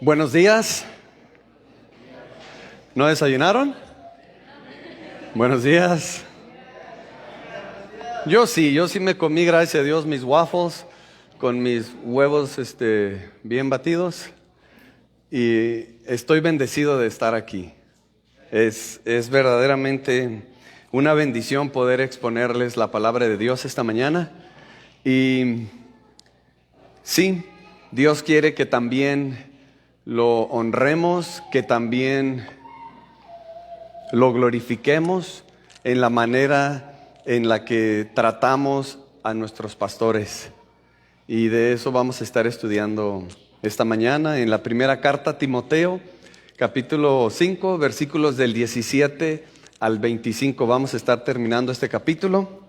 Buenos días. ¿No desayunaron? Buenos días. Yo sí me comí, gracias a Dios, mis waffles con mis huevos bien batidos y estoy bendecido de estar aquí. Es verdaderamente una bendición poder exponerles la palabra de Dios esta mañana. Y sí, Dios quiere que también lo honremos, que también lo glorifiquemos en la manera en la que tratamos a nuestros pastores. Y de eso vamos a estar estudiando esta mañana en la primera carta a Timoteo, capítulo 5, versículos del 17 al 25. Vamos a estar terminando este capítulo.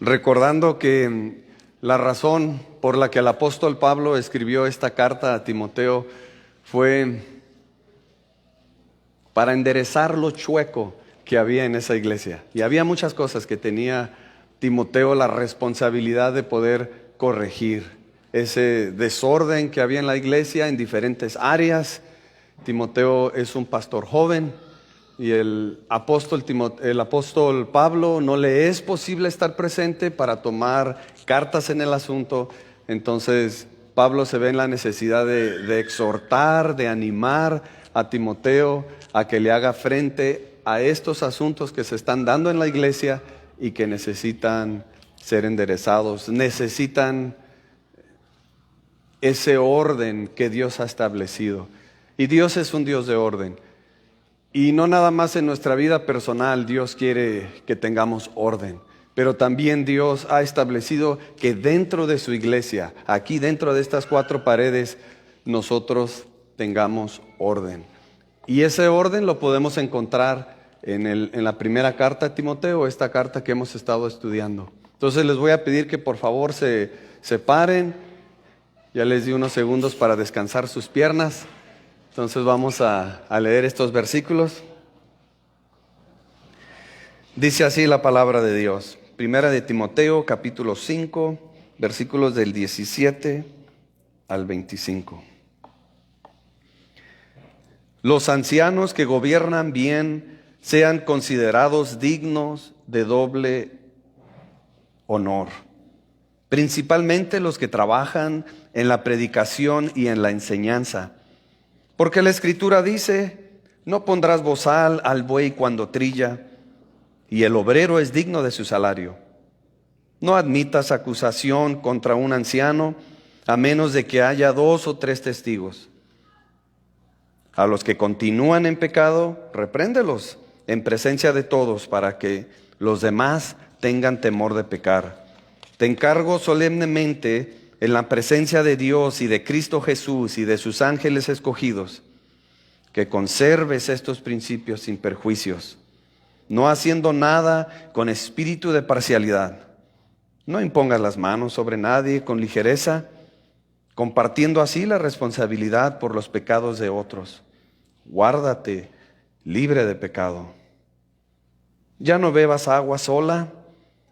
Recordando que la razón por la que el apóstol Pablo escribió esta carta a Timoteo fue para enderezar lo chueco que había en esa iglesia. Y había muchas cosas que tenía Timoteo la responsabilidad de poder corregir. Ese desorden que había en la iglesia en diferentes áreas. Timoteo es un pastor joven y el apóstol Pablo no le es posible estar presente para tomar cartas en el asunto. Entonces Pablo se ve en la necesidad de exhortar, de animar a Timoteo a que le haga frente a estos asuntos que se están dando en la iglesia y que necesitan ser enderezados, necesitan ese orden que Dios ha establecido. Y Dios es un Dios de orden. Y no nada más en nuestra vida personal Dios quiere que tengamos orden, pero también Dios ha establecido que dentro de su iglesia, aquí dentro de estas cuatro paredes, nosotros tengamos orden. Y ese orden lo podemos encontrar en la primera carta a Timoteo, esta carta que hemos estado estudiando. Entonces les voy a pedir que por favor se paren. Ya les di unos segundos para descansar sus piernas. Entonces vamos a leer estos versículos. Dice así la palabra de Dios. Primera de Timoteo, capítulo 5, versículos del 17 al 25. Los ancianos que gobiernan bien sean considerados dignos de doble honor, principalmente los que trabajan en la predicación y en la enseñanza. Porque la Escritura dice: no pondrás bozal al buey cuando trilla, y el obrero es digno de su salario. No admitas acusación contra un anciano, a menos de que haya 2 o 3 testigos. A los que continúan en pecado, repréndelos en presencia de todos, para que los demás tengan temor de pecar. Te encargo solemnemente en la presencia de Dios y de Cristo Jesús y de sus ángeles escogidos, que conserves estos principios sin perjuicios, no haciendo nada con espíritu de parcialidad. No impongas las manos sobre nadie con ligereza, compartiendo así la responsabilidad por los pecados de otros. Guárdate libre de pecado. Ya no bebas agua sola,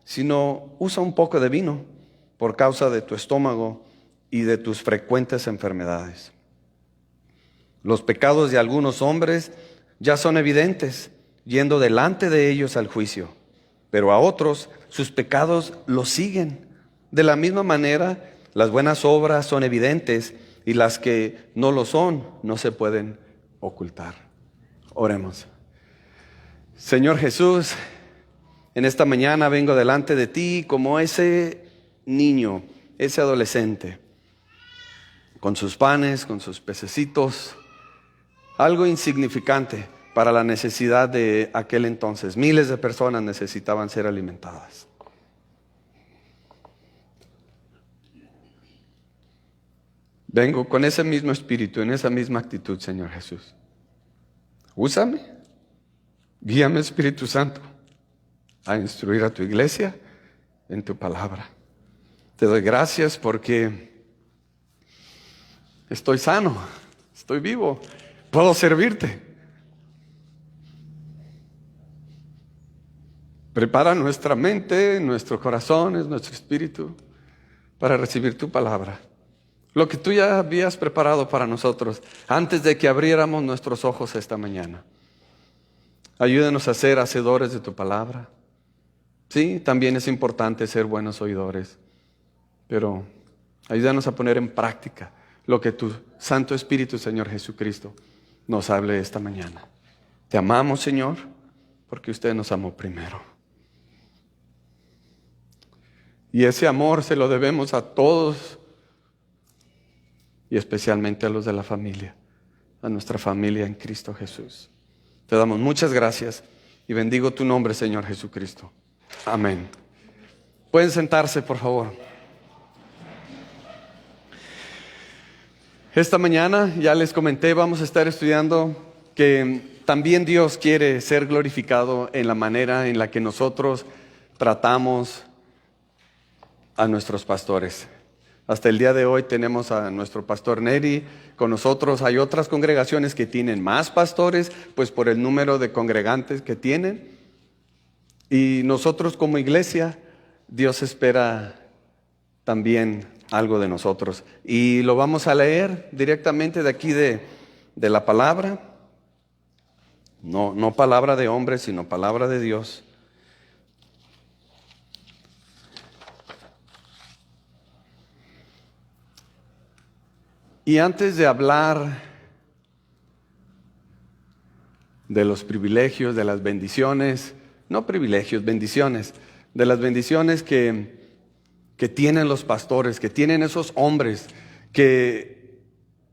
sino usa un poco de vino por causa de tu estómago y de tus frecuentes enfermedades. Los pecados de algunos hombres ya son evidentes, yendo delante de ellos al juicio, pero a otros sus pecados los siguen. De la misma manera, las buenas obras son evidentes y las que no lo son no se pueden ocultar. Oremos. Señor Jesús, en esta mañana vengo delante de ti como ese niño, ese adolescente, con sus panes, con sus pececitos, algo insignificante para la necesidad de aquel entonces. Miles de personas necesitaban ser alimentadas. Vengo con ese mismo espíritu, en esa misma actitud, Señor Jesús. Úsame, guíame, Espíritu Santo, a instruir a tu iglesia en tu palabra. Te doy gracias porque estoy sano, estoy vivo, puedo servirte. Prepara nuestra mente, nuestros corazones, nuestro espíritu para recibir tu palabra. Lo que tú ya habías preparado para nosotros antes de que abriéramos nuestros ojos esta mañana. Ayúdanos a ser hacedores de tu palabra. Sí, también es importante ser buenos oidores, pero ayúdanos a poner en práctica lo que tu Santo Espíritu, Señor Jesucristo, nos hable esta mañana. Te amamos, Señor, porque usted nos amó primero. Y ese amor se lo debemos a todos y especialmente a los de la familia, a nuestra familia en Cristo Jesús. Te damos muchas gracias y bendigo tu nombre, Señor Jesucristo. Amén. Pueden sentarse, por favor. Esta mañana, ya les comenté, vamos a estar estudiando que también Dios quiere ser glorificado en la manera en la que nosotros tratamos a nuestros pastores. Hasta el día de hoy tenemos a nuestro pastor Neri con nosotros. Hay otras congregaciones que tienen más pastores, pues por el número de congregantes que tienen. Y nosotros como iglesia, Dios espera también algo de nosotros. Y lo vamos a leer directamente de aquí de la palabra. No palabra de hombre, sino palabra de Dios. Y antes de hablar de los privilegios, de las bendiciones, no privilegios, bendiciones, de las bendiciones que tienen los pastores, que tienen esos hombres, que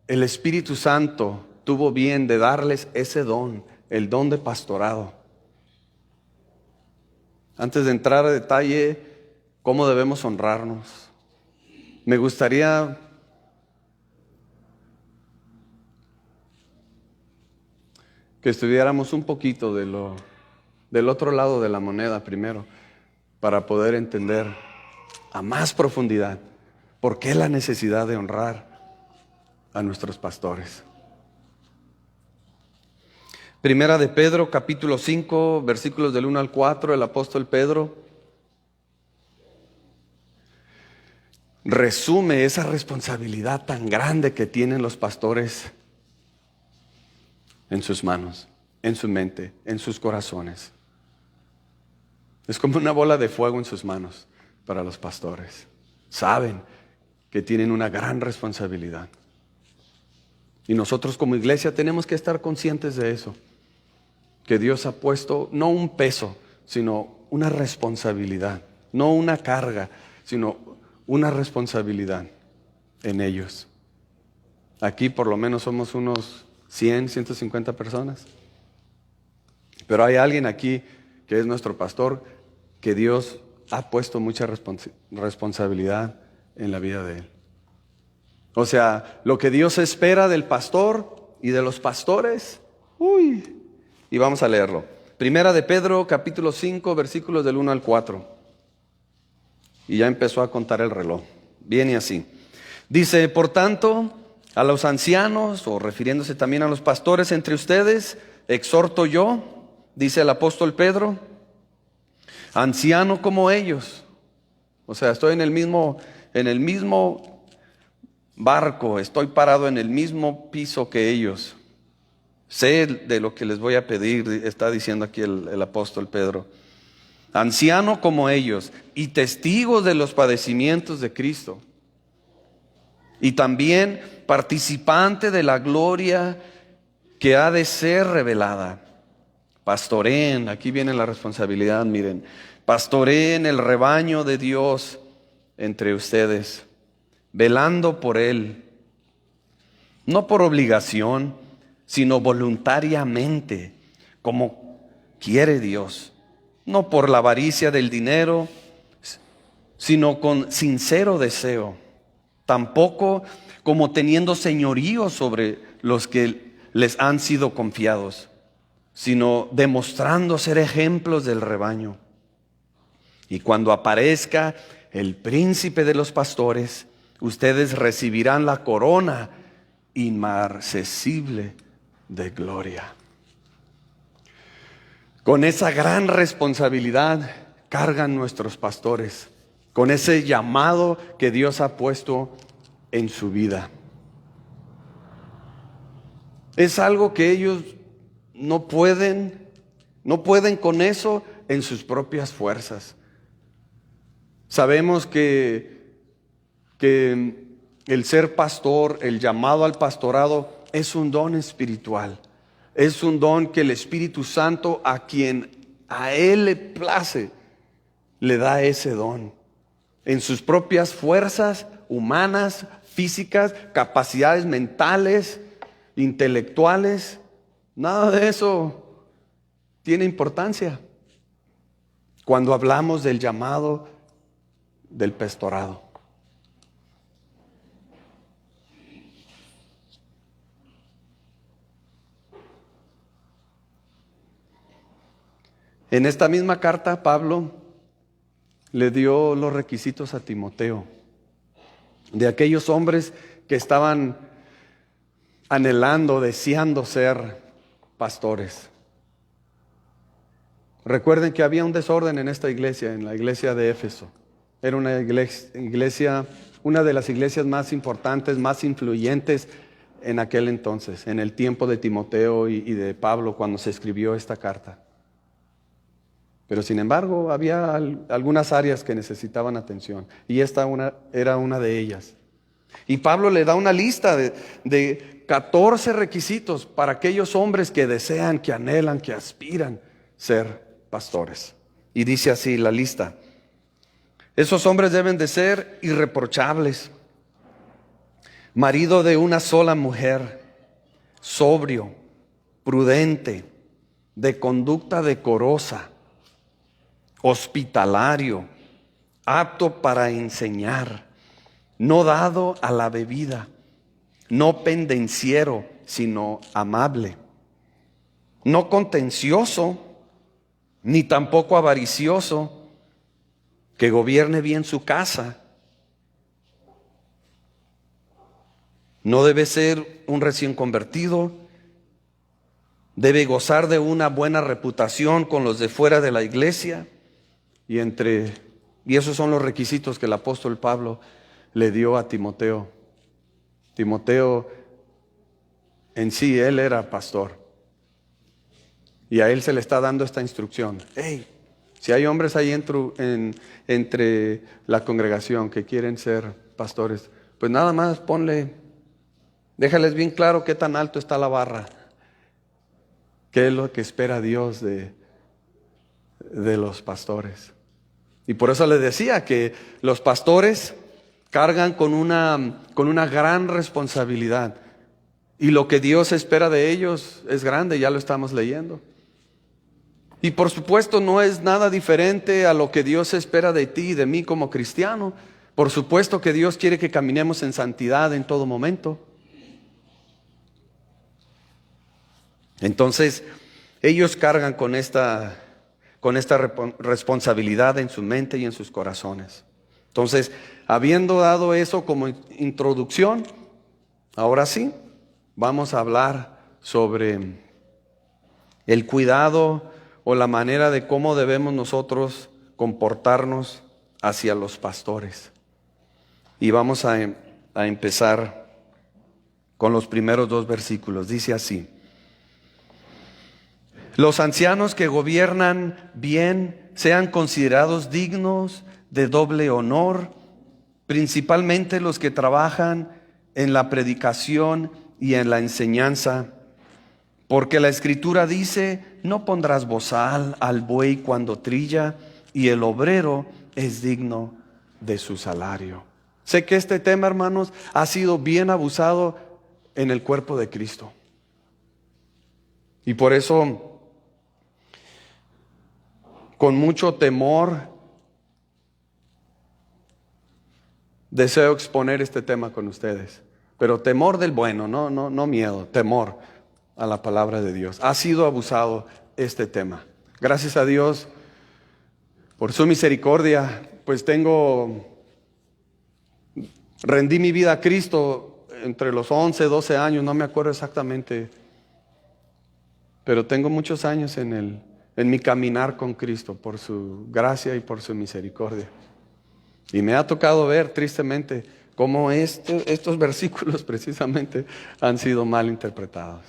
el Espíritu Santo tuvo bien de darles ese don, el don de pastorado. Antes de entrar a detalle, ¿cómo debemos honrarnos? Me gustaría que estudiáramos un poquito del otro lado de la moneda primero, para poder entender a más profundidad por qué la necesidad de honrar a nuestros pastores. Primera de Pedro, capítulo 5, versículos del 1 al 4, el apóstol Pedro resume esa responsabilidad tan grande que tienen los pastores en sus manos, en su mente, en sus corazones. Es como una bola de fuego en sus manos para los pastores. Saben que tienen una gran responsabilidad. Y nosotros como iglesia tenemos que estar conscientes de eso. Que Dios ha puesto no un peso, sino una responsabilidad. No una carga, sino una responsabilidad en ellos. Aquí por lo menos somos unos 100, 150 personas. Pero hay alguien aquí que es nuestro pastor, que Dios ha puesto mucha responsabilidad en la vida de él. O sea, lo que Dios espera del pastor y de los pastores, y vamos a leerlo. Primera de Pedro, capítulo 5, versículos del 1 al 4. Y ya empezó a contar el reloj. Viene así. Dice, por tanto, a los ancianos, o refiriéndose también a los pastores entre ustedes, exhorto yo, dice el apóstol Pedro, anciano como ellos. O sea, estoy en el mismo barco, estoy parado en el mismo piso que ellos. Sé de lo que les voy a pedir, está diciendo aquí el apóstol Pedro. Anciano como ellos y testigos de los padecimientos de Cristo. Y también participante de la gloria que ha de ser revelada. Pastoreen, aquí viene la responsabilidad, miren. Pastoreen el rebaño de Dios entre ustedes, velando por él, no por obligación, sino voluntariamente, como quiere Dios, no por la avaricia del dinero, sino con sincero deseo, tampoco como teniendo señorío sobre los que les han sido confiados, sino demostrando ser ejemplos del rebaño. Y cuando aparezca el príncipe de los pastores, ustedes recibirán la corona inmarcesible de gloria. Con esa gran responsabilidad cargan nuestros pastores, con ese llamado que Dios ha puesto en su vida. Es algo que ellos no pueden con eso en sus propias fuerzas. Sabemos que el ser pastor, el llamado al pastorado, es un don espiritual. Es un don que el Espíritu Santo, a quien a Él le place, le da ese don. En sus propias fuerzas humanas, físicas, capacidades mentales, intelectuales, nada de eso tiene importancia cuando hablamos del llamado del pastorado. En esta misma carta, Pablo le dio los requisitos a Timoteo de aquellos hombres que estaban anhelando, deseando ser pastores. Recuerden que había un desorden en esta iglesia, en la iglesia de Éfeso. Era una iglesia, una de las iglesias más importantes, más influyentes en aquel entonces, en el tiempo de Timoteo y de Pablo cuando se escribió esta carta. Pero sin embargo, había algunas áreas que necesitaban atención y esta era una de ellas. Y Pablo le da una lista de 14 requisitos para aquellos hombres que desean, que anhelan, que aspiran ser pastores. Y dice así la lista: esos hombres deben de ser irreprochables, marido de una sola mujer, sobrio, prudente, de conducta decorosa, hospitalario, apto para enseñar, no dado a la bebida, no pendenciero, sino amable, no contencioso, ni tampoco avaricioso, que gobierne bien su casa. No debe ser un recién convertido, debe gozar de una buena reputación con los de fuera de la iglesia. Y esos son los requisitos que el apóstol Pablo le dio a Timoteo. Timoteo en sí, él era pastor. Y a él se le está dando esta instrucción. Hey, si hay hombres ahí entre la congregación que quieren ser pastores, pues nada más déjales bien claro qué tan alto está la barra. Qué es lo que espera Dios de los pastores. Y por eso les decía que los pastores cargan con una gran responsabilidad. Y lo que Dios espera de ellos es grande, ya lo estamos leyendo. Y por supuesto no es nada diferente a lo que Dios espera de ti y de mí como cristiano. Por supuesto que Dios quiere que caminemos en santidad en todo momento. Entonces, ellos cargan con esta responsabilidad en su mente y en sus corazones. Entonces, habiendo dado eso como introducción, ahora sí, vamos a hablar sobre el cuidado o la manera de cómo debemos nosotros comportarnos hacia los pastores. Y vamos a empezar con los primeros 2 versículos. Dice así: los ancianos que gobiernan bien sean considerados dignos de doble honor, principalmente los que trabajan en la predicación y en la enseñanza. Porque la Escritura dice: no pondrás bozal al buey cuando trilla, y el obrero es digno de su salario. Sé que este tema, hermanos, ha sido bien abusado en el cuerpo de Cristo. Y por eso, con mucho temor, deseo exponer este tema con ustedes. Pero temor del bueno, no miedo, temor a la palabra de Dios. Ha sido abusado este tema. Gracias a Dios por su misericordia, pues rendí mi vida a Cristo entre los 11, 12 años, no me acuerdo exactamente, pero tengo muchos años en en mi caminar con Cristo, por su gracia y por su misericordia. Y me ha tocado ver tristemente cómo estos versículos precisamente han sido mal interpretados.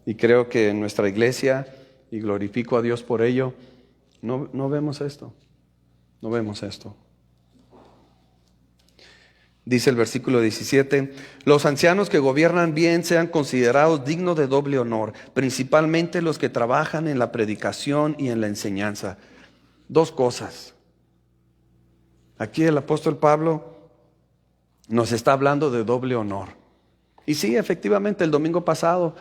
Y creo que en nuestra iglesia, y glorifico a Dios por ello, no vemos esto. No vemos esto. Dice el versículo 17, los ancianos que gobiernan bien sean considerados dignos de doble honor, principalmente los que trabajan en la predicación y en la enseñanza. Dos cosas. Aquí el apóstol Pablo nos está hablando de doble honor. Y sí, efectivamente, el domingo pasado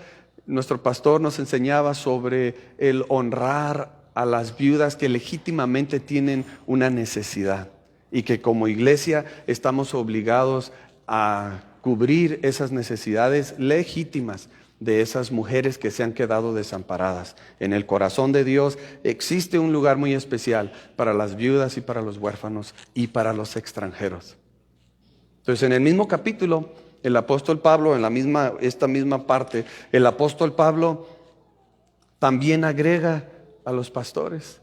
nuestro pastor nos enseñaba sobre el honrar a las viudas que legítimamente tienen una necesidad y que como iglesia estamos obligados a cubrir esas necesidades legítimas de esas mujeres que se han quedado desamparadas. En el corazón de Dios existe un lugar muy especial para las viudas y para los huérfanos y para los extranjeros. Entonces, en el mismo capítulo, el apóstol Pablo, esta misma parte, el apóstol Pablo también agrega a los pastores.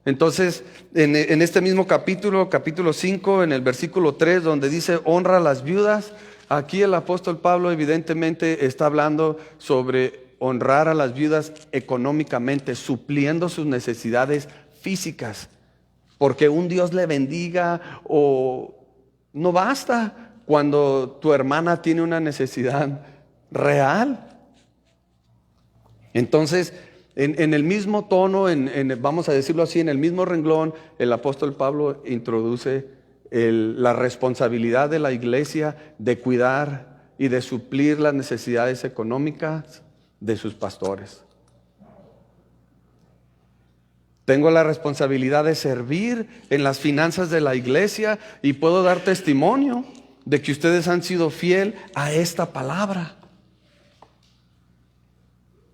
Entonces, en este mismo capítulo 5, en el versículo 3, donde dice honra a las viudas, aquí el apóstol Pablo evidentemente está hablando sobre honrar a las viudas económicamente, supliendo sus necesidades físicas, porque un Dios le bendiga o no basta cuando tu hermana tiene una necesidad real. Entonces, en el mismo tono, vamos a decirlo así, en el mismo renglón, el apóstol Pablo introduce la responsabilidad de la iglesia de cuidar y de suplir las necesidades económicas de sus pastores. Tengo la responsabilidad de servir en las finanzas de la iglesia y puedo dar testimonio de que ustedes han sido fiel a esta palabra.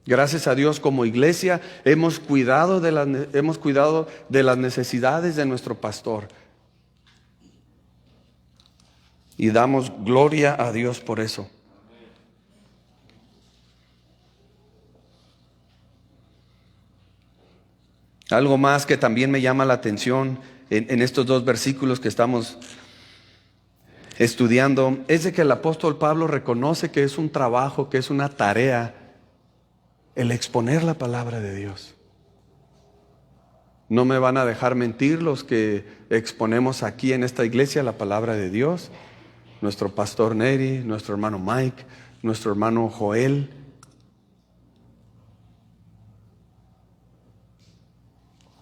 Gracias a Dios, como iglesia hemos cuidado de las necesidades de nuestro pastor. Y damos gloria a Dios por eso. Algo más que también me llama la atención en estos dos versículos que estamos estudiando es de que el apóstol Pablo reconoce que es un trabajo, que es una tarea el exponer la palabra de Dios. No me van a dejar mentir los que exponemos aquí en esta iglesia la palabra de Dios. Nuestro pastor Neri, nuestro hermano Mike, nuestro hermano Joel.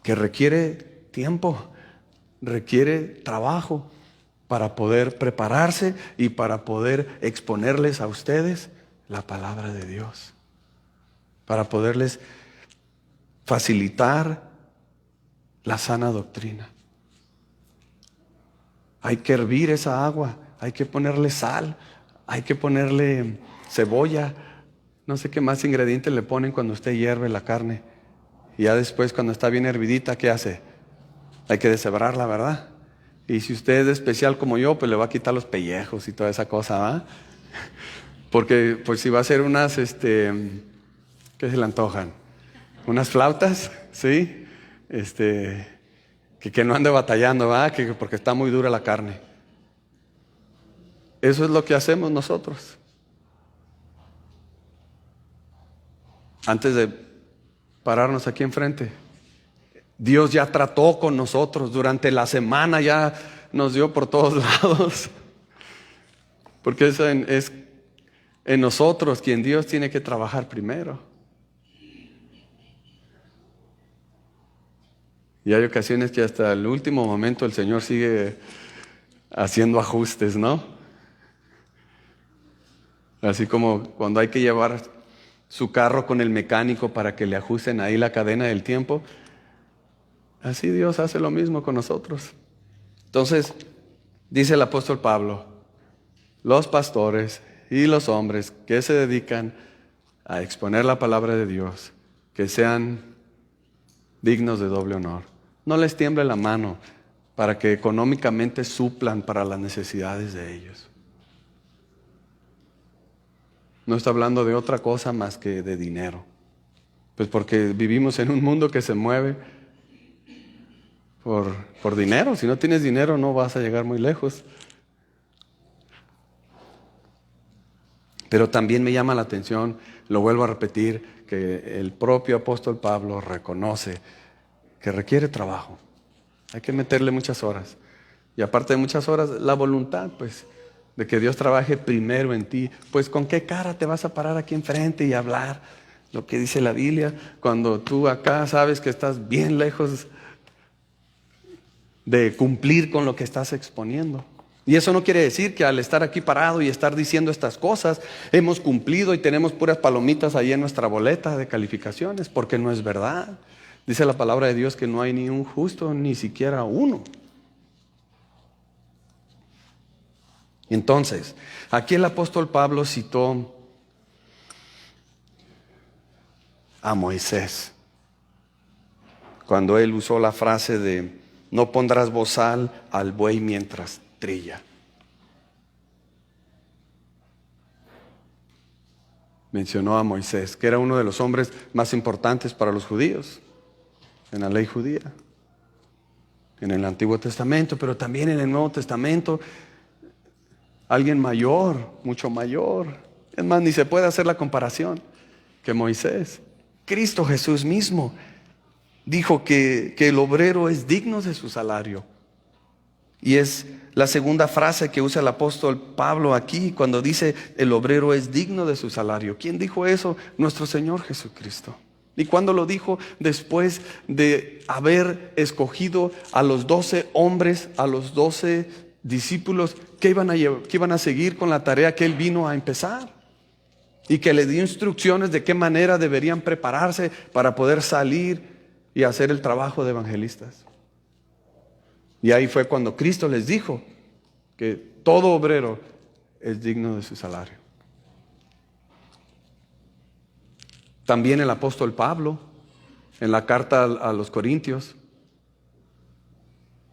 Que requiere tiempo, requiere trabajo para poder prepararse y para poder exponerles a ustedes la palabra de Dios. Para poderles facilitar la sana doctrina. Hay que hervir esa agua, hay que ponerle sal, hay que ponerle cebolla, no sé qué más ingredientes le ponen cuando usted hierve la carne. Y ya después, cuando está bien hervidita, ¿qué hace? Hay que deshebrarla, ¿verdad? Y si usted es especial como yo, pues le va a quitar los pellejos y toda esa cosa, ¿va? Porque pues si va a hacer unas, ¿qué se le antojan? Unas flautas, ¿sí? Que no ande batallando, ¿va? Porque está muy dura la carne. Eso es lo que hacemos nosotros. Antes de pararnos aquí enfrente, Dios ya trató con nosotros durante la semana, ya nos dio por todos lados, porque es en nosotros quien Dios tiene que trabajar primero. Y hay ocasiones que hasta el último momento el Señor sigue haciendo ajustes, ¿no? Así como cuando hay que llevar su carro con el mecánico para que le ajusten ahí la cadena del tiempo. Así Dios hace lo mismo con nosotros. Entonces, dice el apóstol Pablo, los pastores y los hombres que se dedican a exponer la palabra de Dios, que sean dignos de doble honor. No les tiemble la mano para que económicamente suplan para las necesidades de ellos. No está hablando de otra cosa más que de dinero. Pues porque vivimos en un mundo que se mueve por dinero. Si no tienes dinero no vas a llegar muy lejos. Pero también me llama la atención, lo vuelvo a repetir, que el propio apóstol Pablo reconoce que requiere trabajo. Hay que meterle muchas horas. Y aparte de muchas horas, la voluntad, pues, de que Dios trabaje primero en ti. Pues, ¿con qué cara te vas a parar aquí enfrente y hablar lo que dice la Biblia cuando tú acá sabes que estás bien lejos de cumplir con lo que estás exponiendo? Y eso no quiere decir que al estar aquí parado y estar diciendo estas cosas hemos cumplido y tenemos puras palomitas ahí en nuestra boleta de calificaciones, porque no es verdad. Dice la palabra de Dios que no hay ni un justo, ni siquiera uno. Entonces, aquí el apóstol Pablo citó a Moisés cuando él usó la frase de no pondrás bozal al buey mientras trilla. Mencionó a Moisés, que era uno de los hombres más importantes para los judíos en la ley judía, en el Antiguo Testamento, pero también en el Nuevo Testamento. Alguien mayor, mucho mayor. Es más, ni se puede hacer la comparación que Moisés. Cristo Jesús mismo dijo que el obrero es digno de su salario. Y es la segunda frase que usa el apóstol Pablo aquí cuando dice el obrero es digno de su salario. ¿Quién dijo eso? Nuestro Señor Jesucristo. ¿Y cuándo lo dijo? Después de haber escogido a los 12 hombres, a los 12 discípulos que iban a seguir con la tarea que él vino a empezar. Y que le dio instrucciones de qué manera deberían prepararse para poder salir y hacer el trabajo de evangelistas. Y ahí fue cuando Cristo les dijo que todo obrero es digno de su salario. También el apóstol Pablo, en la carta a los Corintios,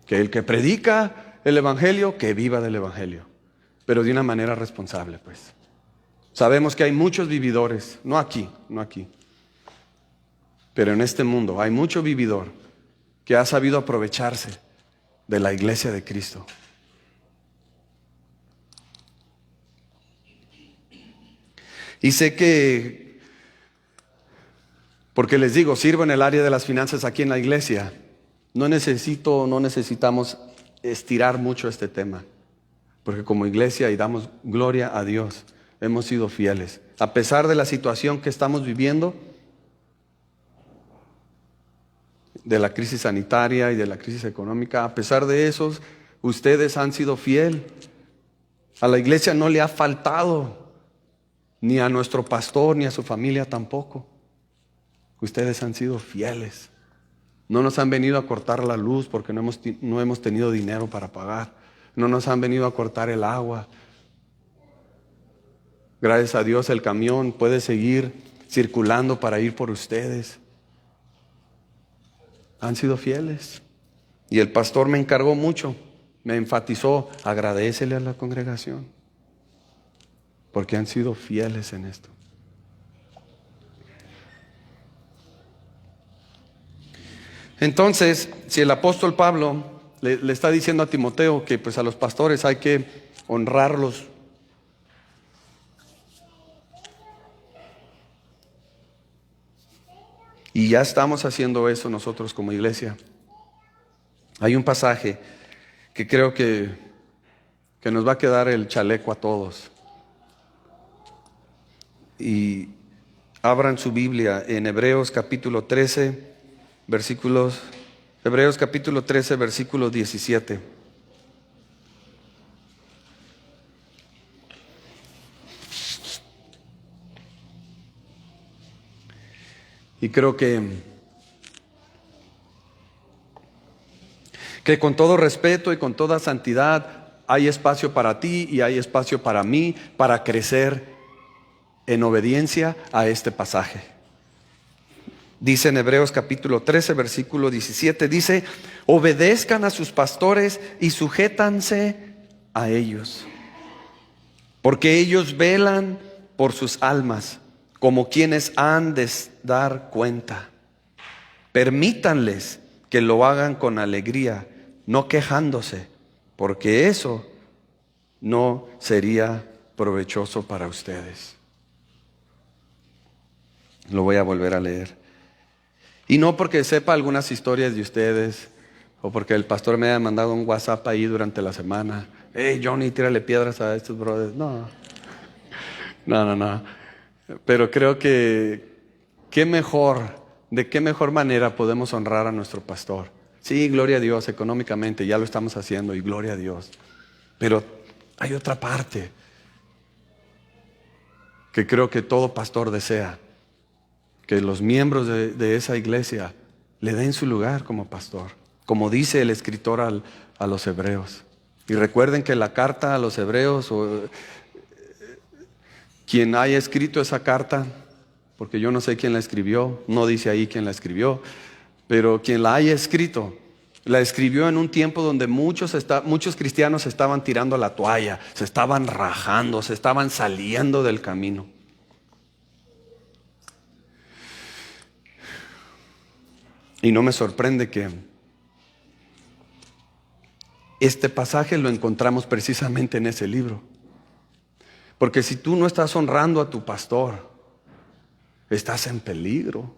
que el que predica el evangelio, que viva del evangelio, pero de una manera responsable, pues. Sabemos que hay muchos vividores, no aquí, pero en este mundo hay mucho vividor que ha sabido aprovecharse de la iglesia de Cristo. Y sé que, porque les digo, sirvo en el área de las finanzas aquí en la iglesia, no necesitamos estirar mucho este tema, porque como iglesia, y damos gloria a Dios, hemos sido fieles. A pesar de la situación que estamos viviendo, de la crisis sanitaria y de la crisis económica, a pesar de eso, ustedes han sido fieles. A la iglesia no le ha faltado, ni a nuestro pastor, ni a su familia tampoco. Ustedes han sido fieles. No nos han venido a cortar la luz porque no hemos tenido dinero para pagar. No nos han venido a cortar el agua. Gracias a Dios el camión puede seguir circulando para ir por ustedes. Han sido fieles. Y el pastor me encargó mucho, me enfatizó, agradécele a la congregación, porque han sido fieles en esto. Entonces, si el apóstol Pablo le está diciendo a Timoteo que pues a los pastores hay que honrarlos, y ya estamos haciendo eso nosotros como iglesia. Hay un pasaje que creo que nos va a quedar el chaleco a todos. Y abran su Biblia en Hebreos capítulo 13, versículo 17. Y creo que con todo respeto y con toda santidad hay espacio para ti y hay espacio para mí para crecer en obediencia a este pasaje. Dice en Hebreos capítulo 13, versículo 17, dice: obedezcan a sus pastores y sujétanse a ellos, porque ellos velan por sus almas como quienes han de dar cuenta. Permítanles que lo hagan con alegría, no quejándose, porque eso no sería provechoso para ustedes. Lo voy a volver a leer. Y no porque sepa algunas historias de ustedes, o porque el pastor me haya mandado un WhatsApp ahí durante la semana. Hey, Johnny, tírale piedras a estos brothers. No. Pero creo que de qué mejor manera podemos honrar a nuestro pastor. Sí, gloria a Dios, económicamente ya lo estamos haciendo y gloria a Dios. Pero hay otra parte que creo que todo pastor desea, que los miembros de esa iglesia le den su lugar como pastor, como dice el escritor a los hebreos. Y recuerden que la carta a los hebreos, quien haya escrito esa carta, porque yo no sé quién la escribió, no dice ahí quién la escribió, pero quien la haya escrito, la escribió en un tiempo donde muchos cristianos estaban tirando la toalla, se estaban rajando, se estaban saliendo del camino. Y no me sorprende que este pasaje lo encontramos precisamente en ese libro. Porque si tú no estás honrando a tu pastor, estás en peligro.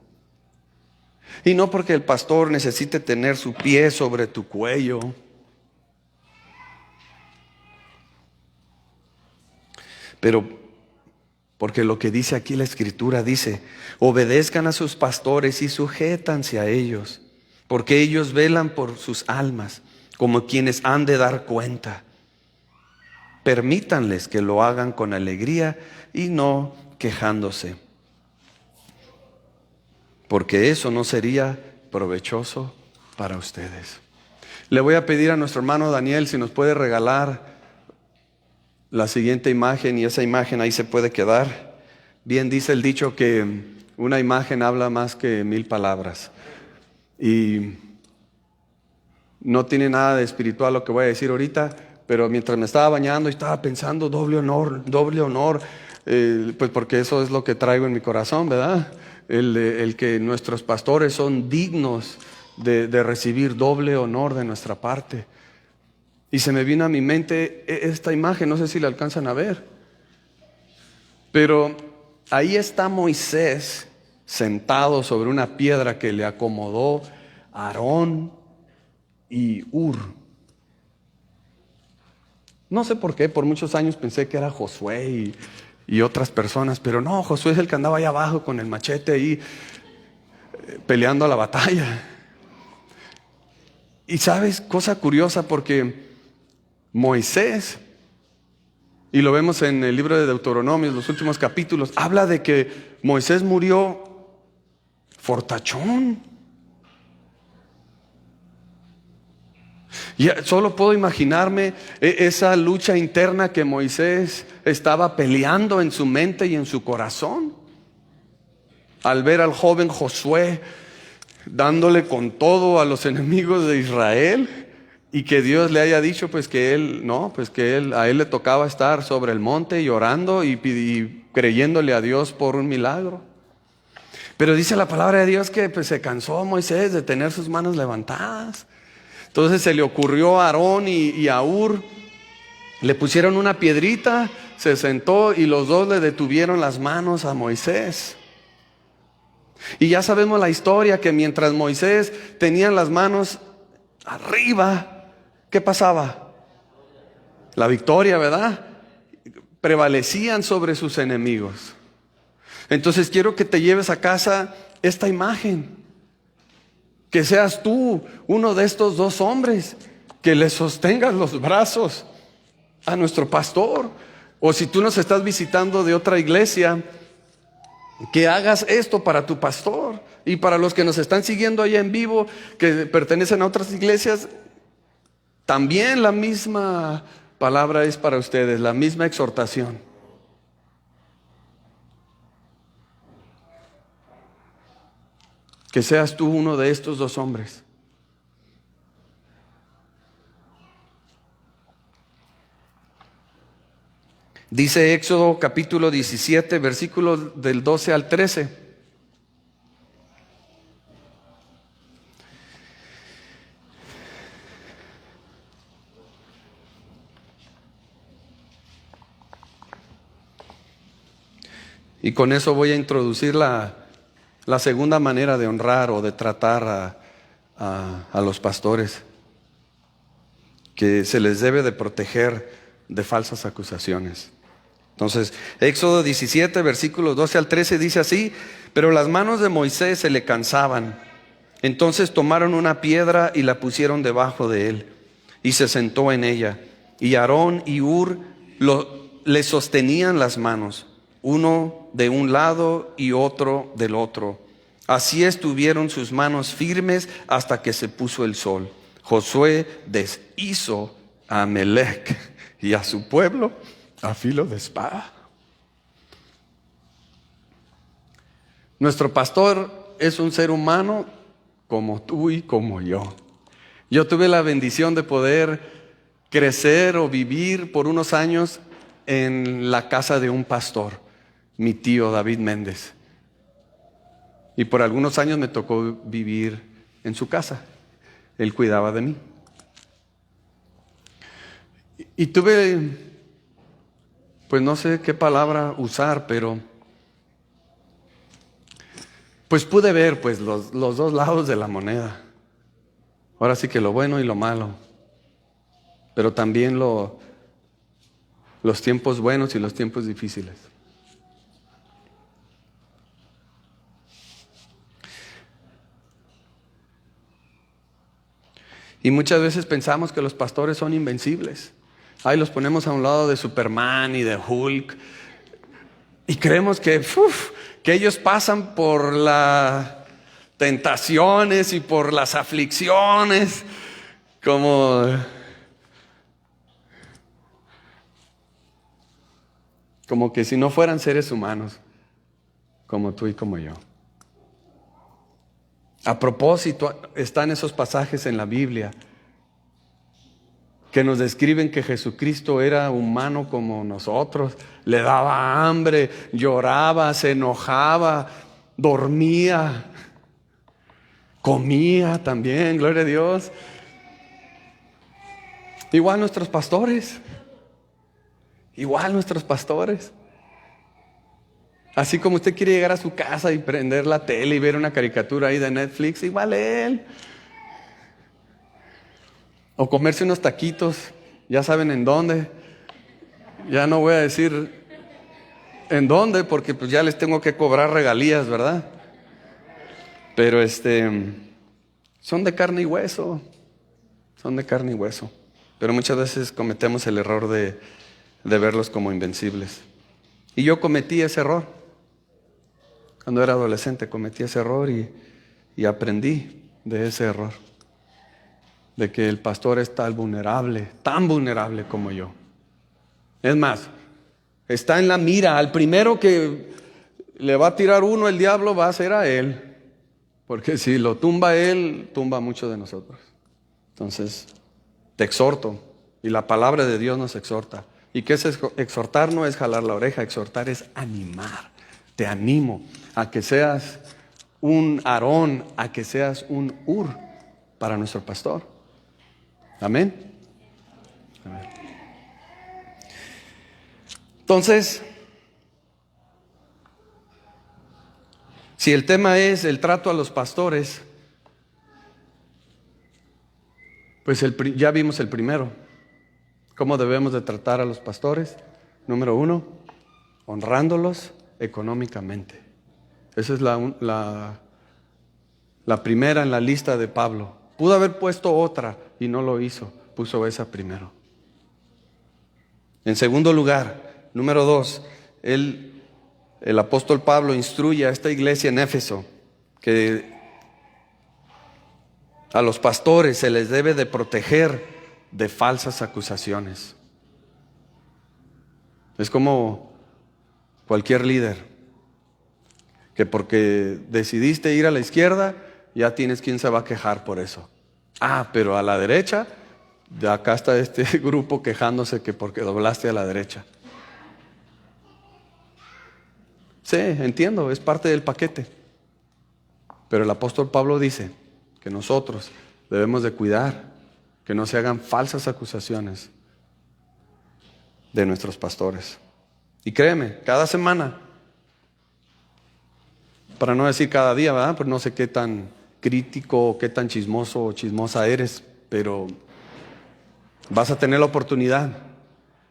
Y no porque el pastor necesite tener su pie sobre tu cuello. Pero porque lo que dice aquí la Escritura dice, obedezcan a sus pastores y sujétanse a ellos, porque ellos velan por sus almas, como quienes han de dar cuenta. Permítanles que lo hagan con alegría y no quejándose, porque eso no sería provechoso para ustedes. Le voy a pedir a nuestro hermano Daniel si nos puede regalar la siguiente imagen, y esa imagen ahí se puede quedar. Bien dice el dicho que una imagen habla más que 1000 palabras. Y no tiene nada de espiritual lo que voy a decir ahorita, pero mientras me estaba bañando y estaba pensando, doble honor, pues porque eso es lo que traigo en mi corazón, ¿verdad? El que nuestros pastores son dignos de recibir doble honor de nuestra parte. Y se me vino a mi mente esta imagen, no sé si la alcanzan a ver, pero ahí está Moisés sentado sobre una piedra que le acomodó Aarón y Hur. No sé por qué, por muchos años pensé que era Josué y otras personas, pero no, Josué es el que andaba ahí abajo con el machete ahí peleando la batalla. Y sabes, cosa curiosa, porque Moisés, y lo vemos en el libro de Deuteronomio, los últimos capítulos, habla de que Moisés murió fortachón. Y solo puedo imaginarme esa lucha interna que Moisés estaba peleando en su mente y en su corazón, al ver al joven Josué dándole con todo a los enemigos de Israel. Y que Dios le haya dicho pues que a él le tocaba estar sobre el monte y orando y creyéndole a Dios por un milagro. Pero dice la palabra de Dios que pues se cansó Moisés de tener sus manos levantadas. Entonces se le ocurrió a Aarón y a Hur, le pusieron una piedrita, se sentó y los dos le detuvieron las manos a Moisés. Y ya sabemos la historia, que mientras Moisés tenía las manos arriba, ¿qué pasaba? La victoria, ¿verdad? Prevalecían sobre sus enemigos. Entonces quiero que te lleves a casa esta imagen. Que seas tú uno de estos dos hombres, que le sostengas los brazos a nuestro pastor. O si tú nos estás visitando de otra iglesia, que hagas esto para tu pastor. Y para los que nos están siguiendo allá en vivo, que pertenecen a otras iglesias, también la misma palabra es para ustedes, la misma exhortación. Que seas tú uno de estos dos hombres. Dice Éxodo capítulo 17, versículos del 12 al 13. Y con eso voy a introducir la segunda manera de honrar o de tratar a los pastores, que se les debe de proteger de falsas acusaciones. Entonces, Éxodo 17, versículos 12 al 13 dice así: pero las manos de Moisés se le cansaban. Entonces tomaron una piedra y la pusieron debajo de él, y se sentó en ella. Y Aarón y Hur le sostenían las manos, uno de un lado y otro del otro. Así estuvieron sus manos firmes hasta que se puso el sol. Josué deshizo a Amalec y a su pueblo a filo de espada. Nuestro pastor es un ser humano como tú y como yo. Yo tuve la bendición de poder crecer o vivir por unos años en la casa de un pastor, mi tío David Méndez. Y por algunos años me tocó vivir en su casa. Él cuidaba de mí. Y tuve, pues no sé qué palabra usar, pero pues pude ver pues los dos lados de la moneda. Ahora sí que lo bueno y lo malo, pero también los tiempos buenos y los tiempos difíciles. Y muchas veces pensamos que los pastores son invencibles. Ahí los ponemos a un lado de Superman y de Hulk. Y creemos que ellos pasan por las tentaciones y por las aflicciones como que si no fueran seres humanos, como tú y como yo. A propósito, están esos pasajes en la Biblia que nos describen que Jesucristo era humano como nosotros. Le daba hambre, lloraba, se enojaba, dormía, comía también, gloria a Dios. Igual nuestros pastores. Así como usted quiere llegar a su casa y prender la tele y ver una caricatura ahí de Netflix, igual él. O comerse unos taquitos, ya saben en dónde. Ya no voy a decir en dónde porque pues ya les tengo que cobrar regalías, ¿verdad? Pero son de carne y hueso. Pero muchas veces cometemos el error de verlos como invencibles. Y yo cometí ese error. Cuando era adolescente cometí ese error y aprendí de ese error. De que el pastor es tan vulnerable como yo. Es más, está en la mira. Al primero que le va a tirar uno el diablo va a ser a él. Porque si lo tumba él, tumba mucho de nosotros. Entonces, te exhorto. Y la palabra de Dios nos exhorta. ¿Y qué es exhortar? No es jalar la oreja. Exhortar es animar. Te animo a que seas un Aarón, a que seas un Hur para nuestro pastor. Amén. Amén. Entonces, si el tema es el trato a los pastores, pues ya vimos el primero. ¿Cómo debemos de tratar a los pastores? Número 1, honrándolos económicamente. Esa es la primera en la lista de Pablo. Pudo haber puesto otra y no lo hizo. Puso esa primero. En segundo lugar, número 2, el apóstol Pablo instruye a esta iglesia en Éfeso que a los pastores se les debe de proteger de falsas acusaciones. Es como cualquier líder, que porque decidiste ir a la izquierda, ya tienes quien se va a quejar por eso. Pero a la derecha, de acá está este grupo quejándose que porque doblaste a la derecha. Sí, entiendo, es parte del paquete. Pero el apóstol Pablo dice que nosotros debemos de cuidar que no se hagan falsas acusaciones de nuestros pastores. Y créeme, cada semana, para no decir cada día, ¿verdad? Pues no sé qué tan crítico, qué tan chismoso o chismosa eres, pero vas a tener la oportunidad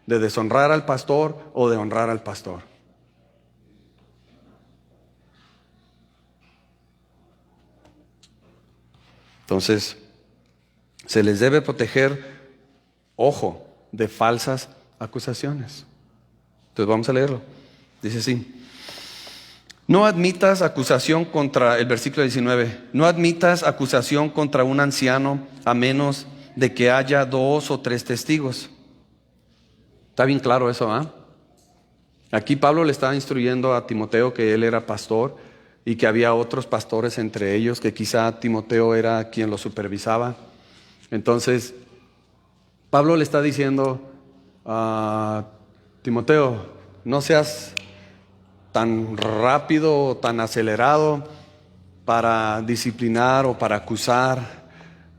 de deshonrar al pastor o de honrar al pastor. Entonces, se les debe proteger, ojo, de falsas acusaciones. Entonces vamos a leerlo. Dice así: no admitas acusación contra, el versículo 19, no admitas acusación contra un anciano a menos de que haya 2 o 3 testigos. Está bien claro eso, ¿ah? Aquí Pablo le estaba instruyendo a Timoteo que él era pastor y que había otros pastores entre ellos, que quizá Timoteo era quien lo supervisaba. Entonces, Pablo le está diciendo a Timoteo, no seas tan rápido o tan acelerado para disciplinar o para acusar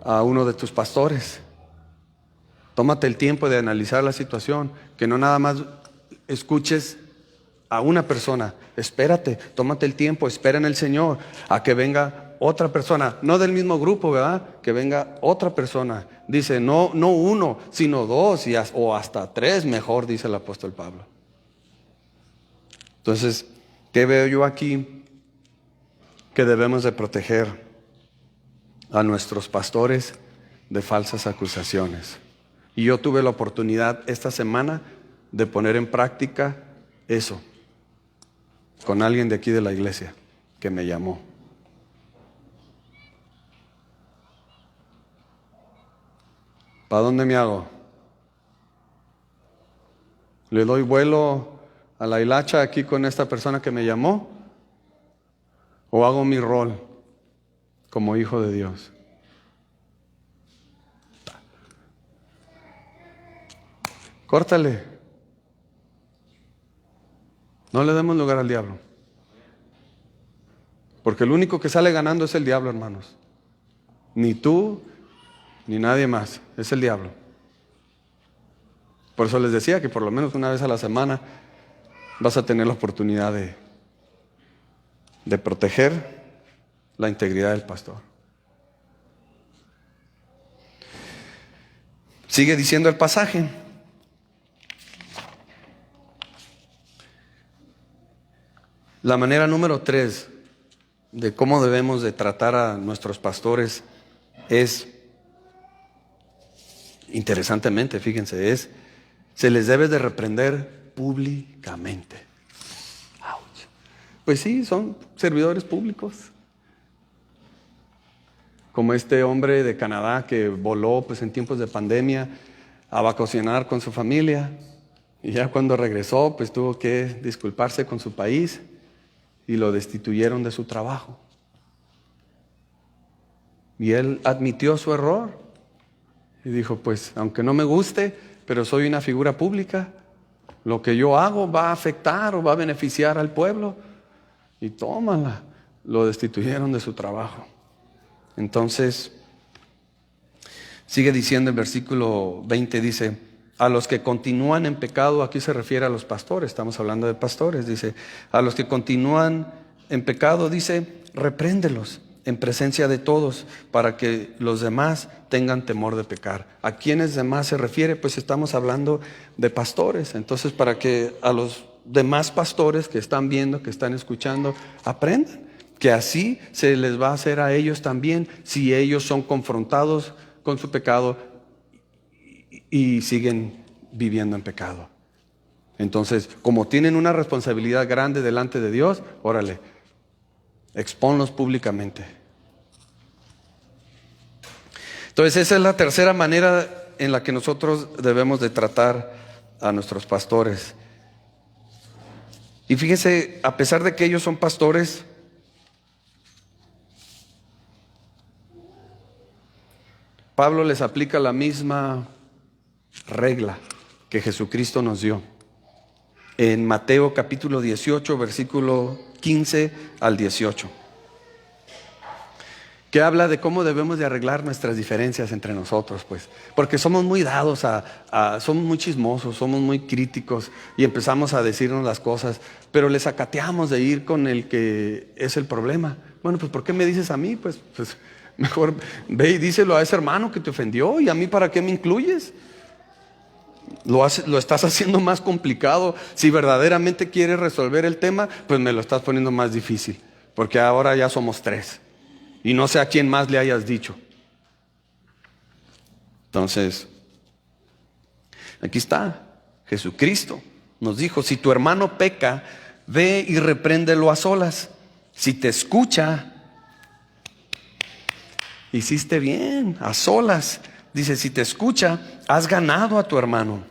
a uno de tus pastores. Tómate el tiempo de analizar la situación, que no nada más escuches a una persona. Espérate, tómate el tiempo, espera en el Señor a que venga otra persona, no del mismo grupo, ¿verdad? Que venga otra persona. Dice, no 1, sino 2 o hasta 3, mejor, dice el apóstol Pablo. Entonces, ¿qué veo yo aquí? Que debemos de proteger a nuestros pastores de falsas acusaciones. Y yo tuve la oportunidad esta semana de poner en práctica eso con alguien de aquí de la iglesia que me llamó. ¿Para dónde me hago? ¿Le doy vuelo a la hilacha aquí con esta persona que me llamó? ¿O hago mi rol como hijo de Dios? Córtale. No le demos lugar al diablo. Porque el único que sale ganando es el diablo, hermanos. Ni tú, ni nadie más. Es el diablo. Por eso les decía que por lo menos una vez a la semana vas a tener la oportunidad de proteger la integridad del pastor. Sigue diciendo el pasaje. La manera número 3 de cómo debemos de tratar a nuestros pastores es, interesantemente, fíjense, se les debe de reprender públicamente. Ouch. Pues sí, son servidores públicos. Como este hombre de Canadá que voló pues en tiempos de pandemia a vacacionar con su familia y ya cuando regresó pues tuvo que disculparse con su país y lo destituyeron de su trabajo. Y él admitió su error y dijo, pues aunque no me guste, pero soy una figura pública, lo que yo hago va a afectar o va a beneficiar al pueblo. Y tómala, lo destituyeron de su trabajo. Entonces, sigue diciendo el versículo 20, dice, a los que continúan en pecado, aquí se refiere a los pastores, estamos hablando de pastores, dice, a los que continúan en pecado, dice, repréndelos en presencia de todos, para que los demás tengan temor de pecar. ¿A quiénes demás se refiere? Pues estamos hablando de pastores. Entonces, para que a los demás pastores que están viendo, que están escuchando, aprendan que así se les va a hacer a ellos también si ellos son confrontados con su pecado y siguen viviendo en pecado. Entonces, como tienen una responsabilidad grande delante de Dios, órale, exponlos públicamente. Entonces, esa es la tercera manera en la que nosotros debemos de tratar a nuestros pastores. Y fíjense, a pesar de que ellos son pastores, Pablo les aplica la misma regla que Jesucristo nos dio. en Mateo capítulo 18, versículo 15 al 18, que habla de cómo debemos de arreglar nuestras diferencias entre nosotros, pues, porque somos muy dados somos muy chismosos, somos muy críticos y empezamos a decirnos las cosas, pero les acateamos de ir con el que es el problema. Bueno, pues ¿por qué me dices a mí? Pues mejor ve y díselo a ese hermano que te ofendió, y a mí ¿para qué me incluyes? Lo estás haciendo más complicado. Si verdaderamente quieres resolver el tema, pues me lo estás poniendo más difícil, porque ahora ya somos tres y no sé a quién más le hayas dicho. Entonces, aquí está. Jesucristo nos dijo: si tu hermano peca, ve y repréndelo a solas. Si te escucha, hiciste bien, a solas. Dice, si te escucha, has ganado a tu hermano.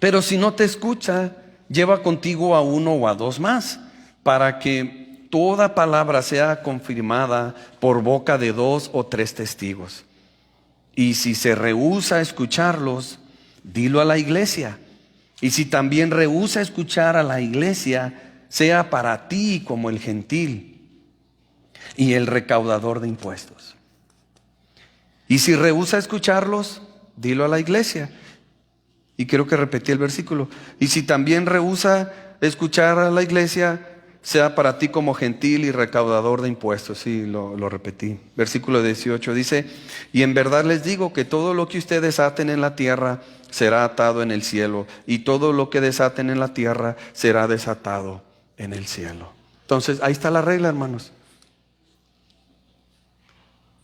Pero si no te escucha, lleva contigo a uno o a dos más, para que toda palabra sea confirmada por boca de 2 o 3 testigos. Y si se rehúsa a escucharlos, dilo a la iglesia. Y si también rehúsa escuchar a la iglesia, sea para ti como el gentil y el recaudador de impuestos. Y si rehúsa escucharlos, dilo a la iglesia. Y creo que repetí el versículo. Y si también rehúsa escuchar a la iglesia, sea para ti como gentil y recaudador de impuestos. Sí, lo repetí. Versículo 18 dice: y en verdad les digo que todo lo que ustedes aten en la tierra será atado en el cielo, y todo lo que desaten en la tierra será desatado en el cielo. Entonces, ahí está la regla, hermanos.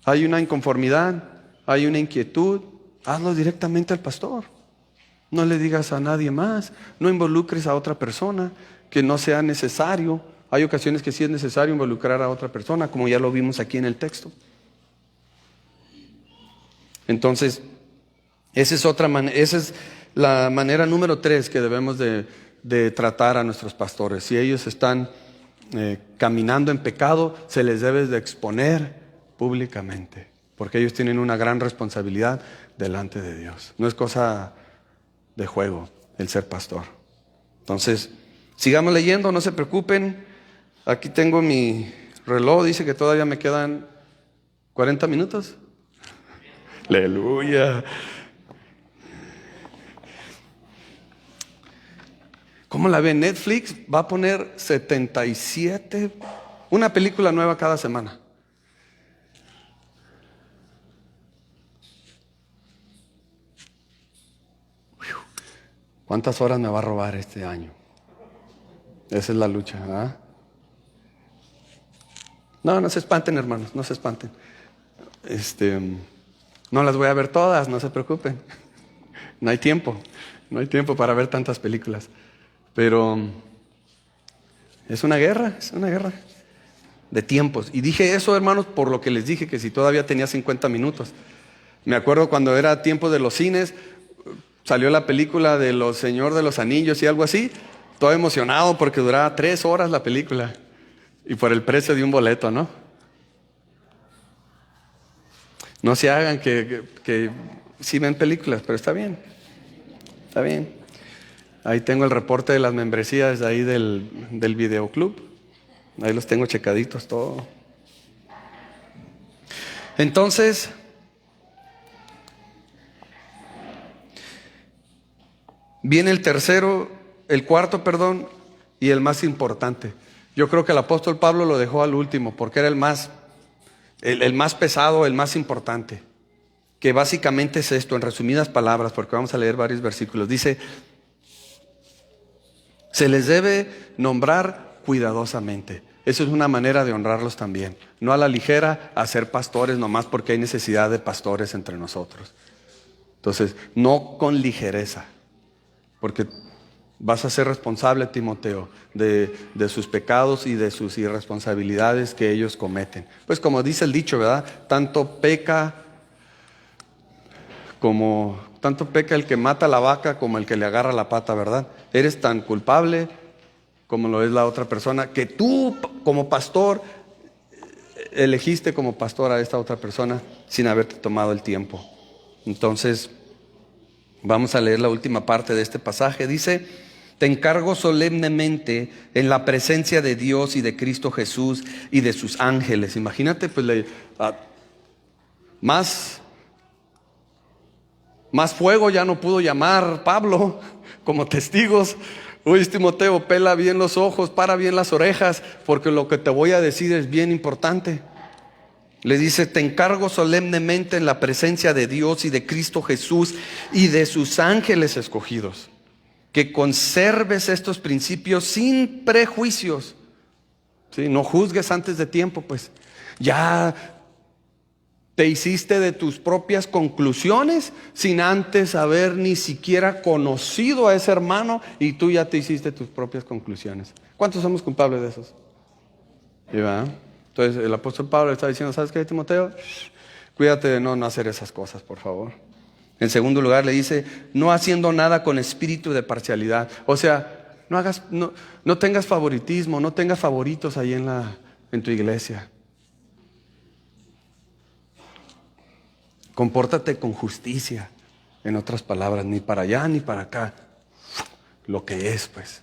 Hay una inconformidad, hay una inquietud, hazlo directamente al pastor. No le digas a nadie más, no involucres a otra persona que no sea necesario. Hay ocasiones que sí es necesario involucrar a otra persona, como ya lo vimos aquí en el texto. Entonces, esa es la manera número 3 que debemos de tratar a nuestros pastores. Si ellos están caminando en pecado, se les debe de exponer públicamente, porque ellos tienen una gran responsabilidad delante de Dios. No es cosa de juego el ser pastor. Entonces, sigamos leyendo, no se preocupen. Aquí tengo mi reloj, dice que todavía me quedan 40 minutos. Aleluya. ¿Cómo la ve? Netflix va a poner 77, una película nueva cada semana. ¿Cuántas horas me va a robar este año? Esa es la lucha, ¿ah? No se espanten, hermanos, no se espanten. No las voy a ver todas, no se preocupen. No hay tiempo para ver tantas películas. Pero es una guerra de tiempos. Y dije eso, hermanos, por lo que les dije, que si todavía tenía 50 minutos. Me acuerdo cuando era tiempo de los cines, salió la película de Los Señor de los Anillos y algo así, todo emocionado porque duraba 3 horas la película. Y por el precio de un boleto, ¿no? No se hagan que sí ven películas, pero está bien. Está bien. Ahí tengo el reporte de las membresías de ahí del videoclub. Ahí los tengo checaditos todo. Entonces, viene el cuarto, y el más importante. Yo creo que el apóstol Pablo lo dejó al último porque era el más pesado, el más importante. Que básicamente es esto, en resumidas palabras, porque vamos a leer varios versículos. Dice: se les debe nombrar cuidadosamente. Eso es una manera de honrarlos también. No a la ligera a ser pastores nomás porque hay necesidad de pastores entre nosotros. Entonces, no con ligereza, porque vas a ser responsable, Timoteo, de sus pecados y de sus irresponsabilidades que ellos cometen. Pues como dice el dicho, ¿verdad? Tanto peca el que mata la vaca como el que le agarra la pata, ¿verdad? Eres tan culpable como lo es la otra persona, que tú como pastor elegiste como pastor a esta otra persona sin haberte tomado el tiempo. Entonces, vamos a leer la última parte de este pasaje. Dice: Te encargo solemnemente en la presencia de Dios y de Cristo Jesús y de sus ángeles. Imagínate, pues más fuego ya no pudo llamar Pablo como testigos. Oye, Timoteo, pela bien los ojos, para bien las orejas, porque lo que te voy a decir es bien importante. Le dice: te encargo solemnemente en la presencia de Dios y de Cristo Jesús y de sus ángeles escogidos, que conserves estos principios sin prejuicios. ¿Sí? No juzgues antes de tiempo, pues. Ya te hiciste de tus propias conclusiones sin antes haber ni siquiera conocido a ese hermano, y tú ya te hiciste tus propias conclusiones. ¿Cuántos somos culpables de esos? ¿Sí, verdad? Entonces el apóstol Pablo está diciendo: ¿sabes qué, Timoteo? Cuídate de no hacer esas cosas, por favor. En segundo lugar le dice: no haciendo nada con espíritu de parcialidad. O sea, no tengas favoritismo, no tengas favoritos ahí en tu iglesia. Compórtate con justicia. En otras palabras, ni para allá ni para acá. Lo que es, pues.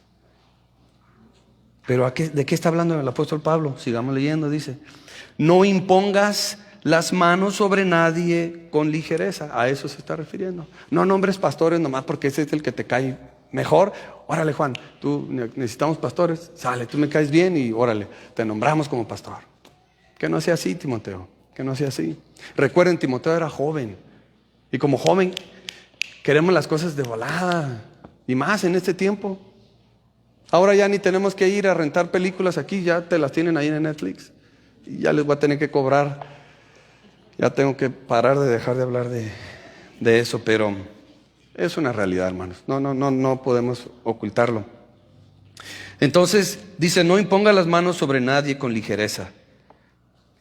Pero ¿de qué está hablando el apóstol Pablo? Sigamos leyendo, dice: no impongas las manos sobre nadie con ligereza. A eso se está refiriendo. No nombres pastores nomás porque ese es el que te cae mejor. Órale, Juan, tú necesitamos pastores. Sale, tú me caes bien y órale, te nombramos como pastor. Que no sea así, Timoteo. Que no sea así. Recuerden, Timoteo era joven. Y como joven queremos las cosas de volada. Y más en este tiempo. Ahora ya ni tenemos que ir a rentar películas aquí. Ya te las tienen ahí en Netflix. Y ya les voy a tener que cobrar. Ya tengo que parar de dejar de hablar de eso. Pero es una realidad, hermanos. No podemos ocultarlo. Entonces dice: no imponga las manos sobre nadie con ligereza.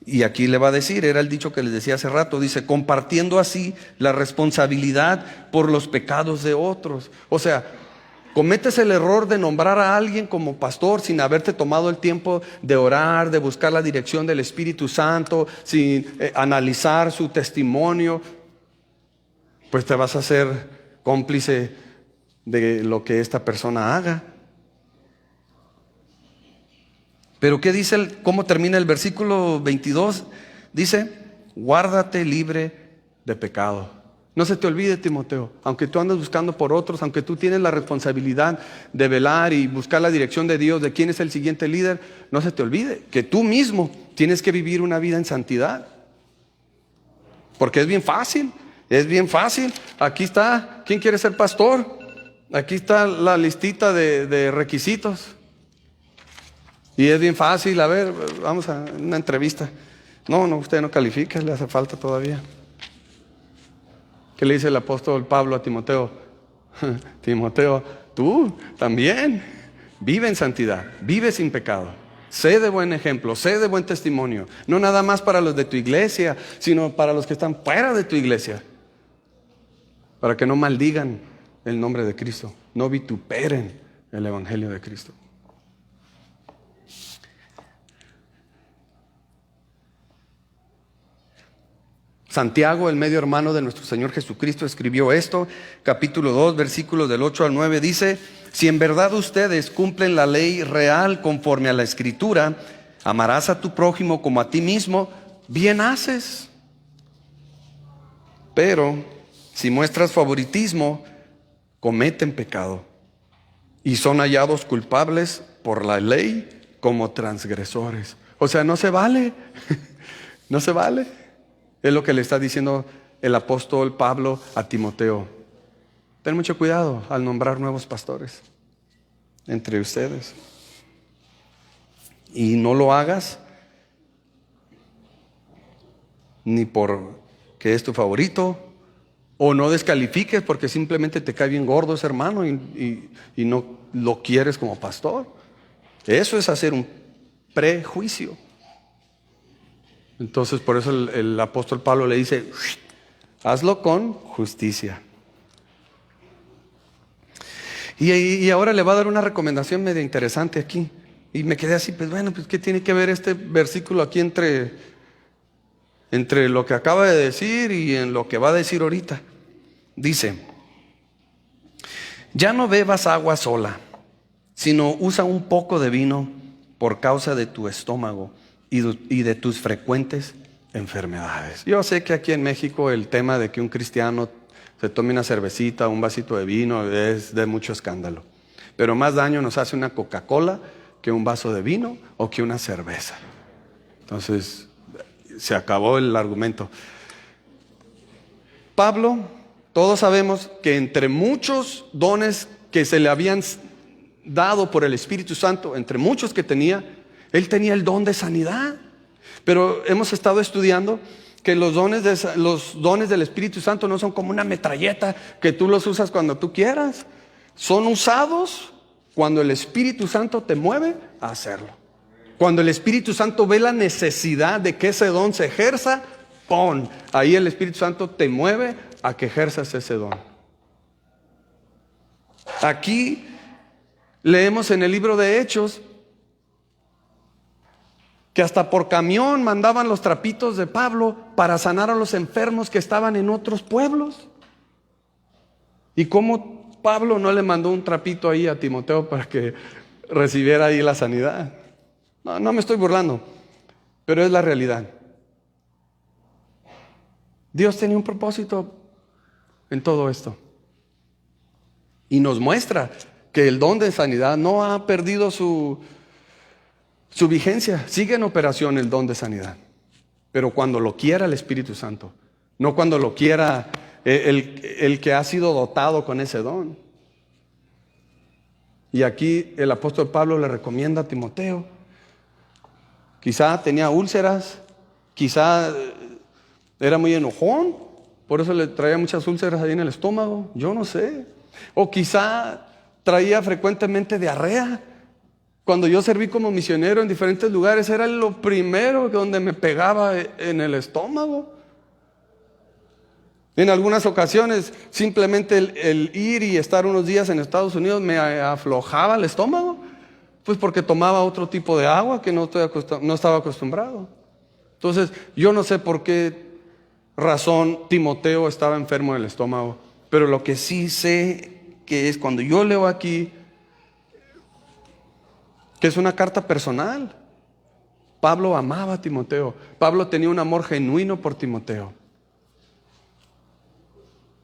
Y aquí le va a decir, era el dicho que les decía hace rato, dice: compartiendo así la responsabilidad por los pecados de otros. O sea, cometes el error de nombrar a alguien como pastor sin haberte tomado el tiempo de orar, de buscar la dirección del Espíritu Santo, sin analizar su testimonio, pues te vas a hacer cómplice de lo que esta persona haga. Pero ¿qué dice? ¿Cómo termina el versículo 22? Dice: guárdate libre de pecado. No se te olvide, Timoteo, aunque tú andas buscando por otros, aunque tú tienes la responsabilidad de velar y buscar la dirección de Dios, de quién es el siguiente líder, no se te olvide que tú mismo tienes que vivir una vida en santidad. Porque es bien fácil. Aquí está, ¿quién quiere ser pastor? Aquí está la listita de requisitos. Y es bien fácil, a ver, vamos a una entrevista. No, usted no califica, le hace falta todavía. ¿Qué le dice el apóstol Pablo a Timoteo? Timoteo, tú también vive en santidad, vive sin pecado. Sé de buen ejemplo, sé de buen testimonio. No nada más para los de tu iglesia, sino para los que están fuera de tu iglesia. Para que no maldigan el nombre de Cristo, no vituperen el evangelio de Cristo. Santiago, el medio hermano de nuestro Señor Jesucristo, escribió esto, capítulo 2, versículos del 8 al 9, dice: si en verdad ustedes cumplen la ley real conforme a la Escritura, amarás a tu prójimo como a ti mismo, bien haces. Pero si muestras favoritismo, cometen pecado y son hallados culpables por la ley como transgresores. O sea, no se vale, no se vale. Es lo que le está diciendo el apóstol Pablo a Timoteo. Ten mucho cuidado al nombrar nuevos pastores entre ustedes. Y no lo hagas ni porque es tu favorito, o no descalifiques porque simplemente te cae bien gordo ese hermano y no lo quieres como pastor. Eso es hacer un prejuicio. Entonces por eso el apóstol Pablo le dice: hazlo con justicia. Y ahora le va a dar una recomendación medio interesante aquí. Y me quedé así, pues bueno, pues ¿qué tiene que ver este versículo aquí entre lo que acaba de decir y en lo que va a decir ahorita? Dice: ya no bebas agua sola, sino usa un poco de vino por causa de tu estómago y de tus frecuentes enfermedades. Yo sé que aquí en México el tema de que un cristiano se tome una cervecita, un vasito de vino, es de mucho escándalo. Pero más daño nos hace una Coca-Cola que un vaso de vino o que una cerveza. Entonces, se acabó el argumento. Pablo, todos sabemos que entre muchos dones que se le habían dado por el Espíritu Santo, entre muchos que tenía, él tenía el don de sanidad. Pero hemos estado estudiando que los dones del Espíritu Santo no son como una metralleta que tú los usas cuando tú quieras. Son usados cuando el Espíritu Santo te mueve a hacerlo. Cuando el Espíritu Santo ve la necesidad de que ese don se ejerza, ¡pum! Ahí el Espíritu Santo te mueve a que ejerzas ese don. Aquí leemos en el libro de Hechos que hasta por camión mandaban los trapitos de Pablo para sanar a los enfermos que estaban en otros pueblos. ¿Y cómo Pablo no le mandó un trapito ahí a Timoteo para que recibiera ahí la sanidad? No me estoy burlando, pero es la realidad. Dios tenía un propósito en todo esto. Y nos muestra que el don de sanidad no ha perdido su vigencia. Sigue en operación el don de sanidad. Pero cuando lo quiera el Espíritu Santo, no cuando lo quiera el que ha sido dotado con ese don. Y aquí el apóstol Pablo le recomienda a Timoteo. Quizá tenía úlceras, quizá era muy enojón, por eso le traía muchas úlceras ahí en el estómago, yo no sé. O quizá traía frecuentemente diarrea. Cuando yo serví como misionero en diferentes lugares, era lo primero donde me pegaba en el estómago. En algunas ocasiones, simplemente el ir y estar unos días en Estados Unidos me aflojaba el estómago, pues porque tomaba otro tipo de agua que no estaba acostumbrado. Entonces, yo no sé por qué razón Timoteo estaba enfermo del estómago, pero lo que sí sé que es cuando yo leo aquí que es una carta personal. Pablo amaba a Timoteo. Pablo tenía un amor genuino por Timoteo.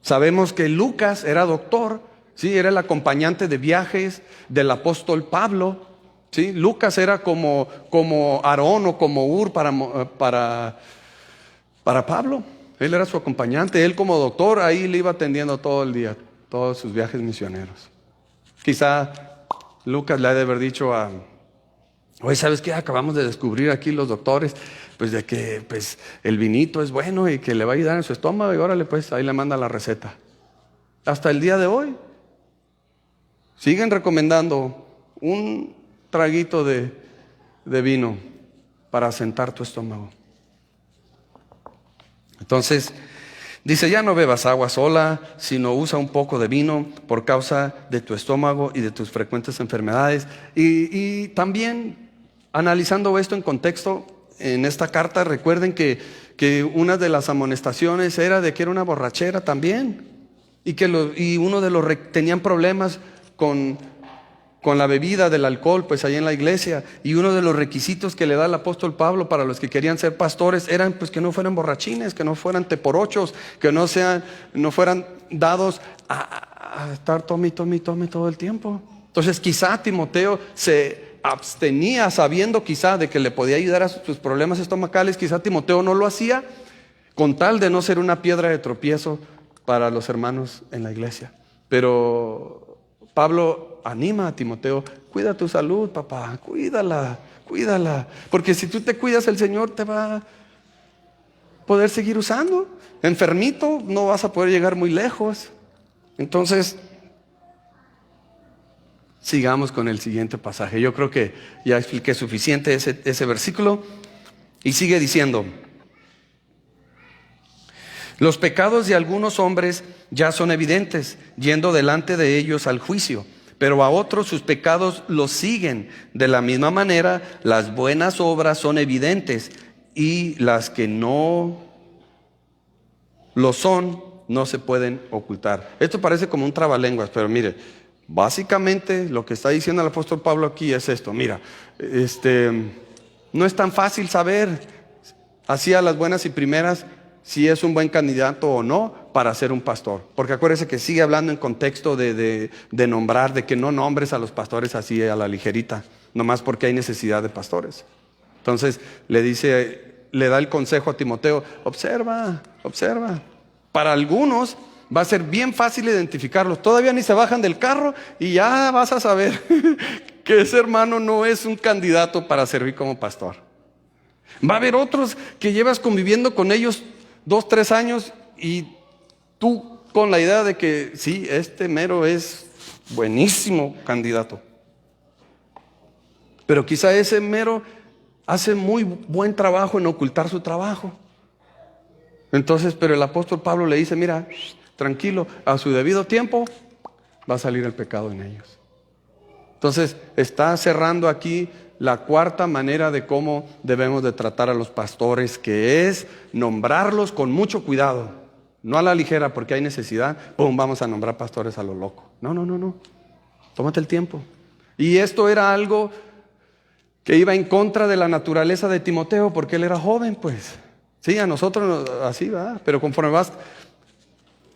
Sabemos que Lucas era doctor, ¿sí? Era el acompañante de viajes del apóstol Pablo, ¿sí? Lucas era como Aarón o como Ur para Pablo. Él era su acompañante. Él como doctor ahí le iba atendiendo todo el día, todos sus viajes misioneros. Quizá Lucas le ha de haber dicho oye, ¿sabes qué? Acabamos de descubrir aquí los doctores, pues de que pues, el vinito es bueno y que le va a ayudar en su estómago, y órale, pues ahí le manda la receta. Hasta el día de hoy siguen recomendando un traguito de vino para asentar tu estómago. Entonces dice, ya no bebas agua sola, sino usa un poco de vino por causa de tu estómago y de tus frecuentes enfermedades. Y también, analizando esto en contexto, en esta carta, recuerden que una de las amonestaciones era de que era una borrachera también. Y uno de los tenían problemas con la bebida del alcohol, pues ahí en la iglesia. Y uno de los requisitos que le da el apóstol Pablo para los que querían ser pastores eran pues que no fueran borrachines, que no fueran teporochos, que no fueran dados a estar tome todo el tiempo. Entonces quizá Timoteo se abstenía sabiendo quizá de que le podía ayudar a sus problemas estomacales. Quizá Timoteo no lo hacía con tal de no ser una piedra de tropiezo para los hermanos en la iglesia. Pero Pablo anima a Timoteo, cuida tu salud, papá, cuídala, porque si tú te cuidas, el Señor te va a poder seguir usando. Enfermito, no vas a poder llegar muy lejos. Entonces, sigamos con el siguiente pasaje. Yo creo que ya expliqué suficiente ese versículo. Y sigue diciendo, los pecados de algunos hombres ya son evidentes, yendo delante de ellos al juicio. Pero a otros sus pecados los siguen. De la misma manera, las buenas obras son evidentes, y las que no lo son, no se pueden ocultar. Esto parece como un trabalenguas, pero mire, Básicamente lo que está diciendo el apóstol Pablo aquí es esto. Mira, no es tan fácil saber así a las buenas y primeras si es un buen candidato o no para ser un pastor. Porque acuérdese que sigue hablando en contexto de nombrar, de que no nombres a los pastores así a la ligerita, nomás porque hay necesidad de pastores. Entonces le da el consejo a Timoteo: observa. Para algunos va a ser bien fácil identificarlos. Todavía ni se bajan del carro y ya vas a saber que ese hermano no es un candidato para servir como pastor. Va a haber otros que llevas conviviendo con ellos 2, 3 años y tú con la idea de que sí, este mero es buenísimo candidato. Pero quizá ese mero hace muy buen trabajo en ocultar su trabajo. Entonces, pero el apóstol Pablo le dice: mira, tranquilo, a su debido tiempo va a salir el pecado en ellos. Entonces, está cerrando aquí la cuarta manera de cómo debemos de tratar a los pastores, que es nombrarlos con mucho cuidado. No a la ligera porque hay necesidad, ¡pum!, vamos a nombrar pastores a lo loco. No. Tómate el tiempo. Y esto era algo que iba en contra de la naturaleza de Timoteo, porque él era joven, pues. Sí, a nosotros así va, pero conforme vas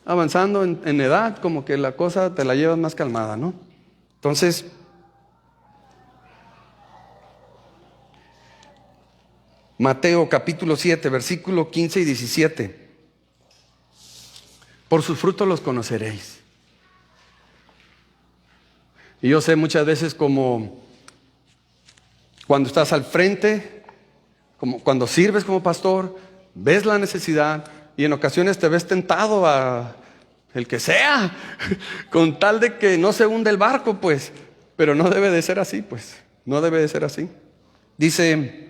avanzando en edad, como que la cosa te la llevas más calmada, ¿no? Entonces, Mateo capítulo 7, versículo 15 y 17. Por sus frutos los conoceréis. Y yo sé muchas veces, como cuando estás al frente, como cuando sirves como pastor, ves la necesidad y en ocasiones te ves tentado a el que sea, con tal de que no se hunde el barco, pues. Pero no debe de ser así, pues. No debe de ser así. Dice